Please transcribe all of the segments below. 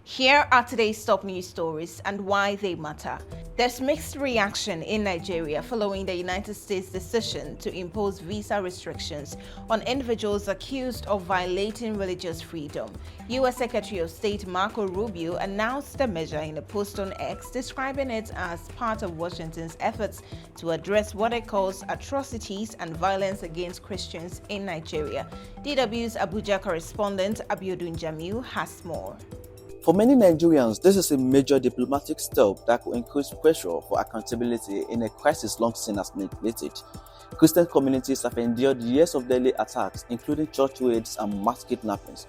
Here are today's top news stories and why they matter. There's mixed reaction in Nigeria following the United States' decision to impose visa restrictions on individuals accused of violating religious freedom. U.S. Secretary of State Marco Rubio announced the measure in a post on X, describing it as part of Washington's efforts to address what it calls atrocities and violence against Christians in Nigeria. DW's Abuja correspondent Abiodun Jamiu has more. For many Nigerians, this is a major diplomatic step that could increase pressure for accountability in a crisis long seen as neglected. Christian communities have endured years of deadly attacks, including church raids and mass kidnappings.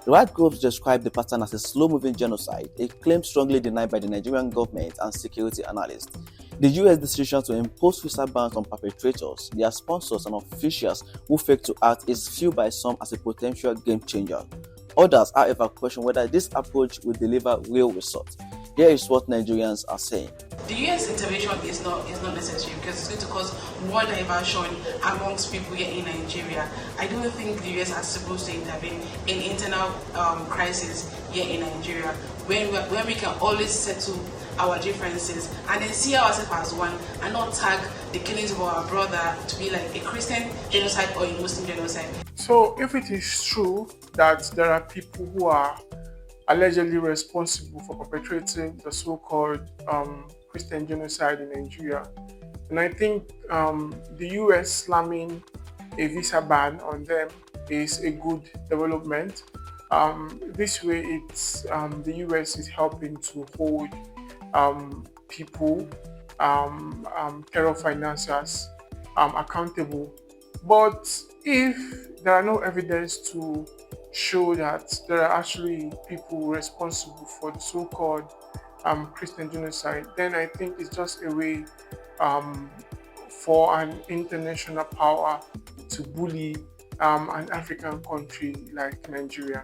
Right groups describe the pattern as a slow-moving genocide, a claim strongly denied by the Nigerian government and security analysts. The U.S. decision to impose visa bans on perpetrators, their sponsors and officials who fail to act is viewed by some as a potential game-changer. Others, however, question whether this approach will deliver real results. Here is what Nigerians are saying. The US intervention is not necessary because it's going to cause more diversion amongst people here in Nigeria. I don't think the US are supposed to intervene in internal crisis here in Nigeria when we can always settle our differences and then see ourselves as one and not tag the killings of our brother to be like a Christian genocide or a Muslim genocide. So if it is true that there are people who are allegedly responsible for perpetrating the so-called Christian genocide in Nigeria, and I think the US slamming a visa ban on them is a good development. This way, it's the US is helping to hold people, terror financiers accountable. But if there are no evidence to show that there are actually people responsible for the so-called Christian genocide, then I think it's just a way for an international power to bully an African country like Nigeria.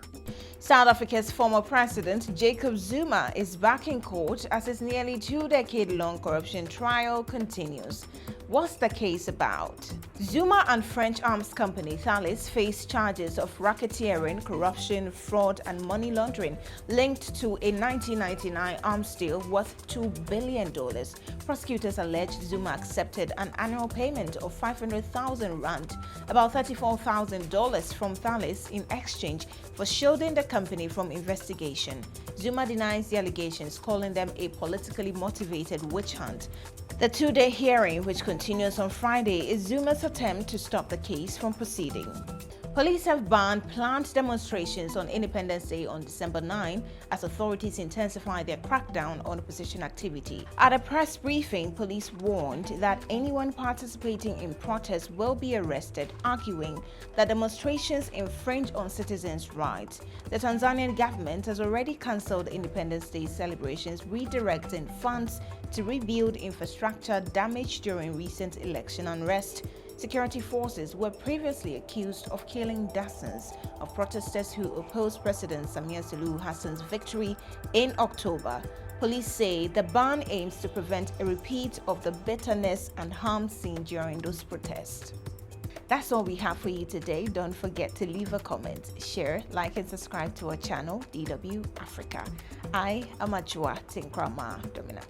South Africa's former president, Jacob Zuma, is back in court as his nearly 2-decade-long corruption trial continues. What's the case about? Zuma and French arms company Thales face charges of racketeering, corruption, fraud, and money laundering linked to a 1999 arms deal worth $2 billion. Prosecutors allege Zuma accepted an annual payment of 500,000 rand, about $34,000 from Thales in exchange for shielding the company from investigation. Zuma denies the allegations, calling them a politically motivated witch hunt. The 2-day hearing, which continues on Friday, is Zuma's attempt to stop the case from proceeding. Police have banned planned demonstrations on Independence Day on December 9 as authorities intensify their crackdown on opposition activity. At a press briefing, police warned that anyone participating in protests will be arrested, arguing that demonstrations infringe on citizens' rights. The Tanzanian government has already cancelled Independence Day celebrations, redirecting funds to rebuild infrastructure damaged during recent election unrest. Security forces were previously accused of killing dozens of protesters who opposed President Suluhu Hassan's victory in October. Police say the ban aims to prevent a repeat of the bitterness and harm seen during those protests. That's all we have for you today. Don't forget to leave a comment, share, like, and subscribe to our channel, DW Africa. I am Ajua Tinkrama Domina.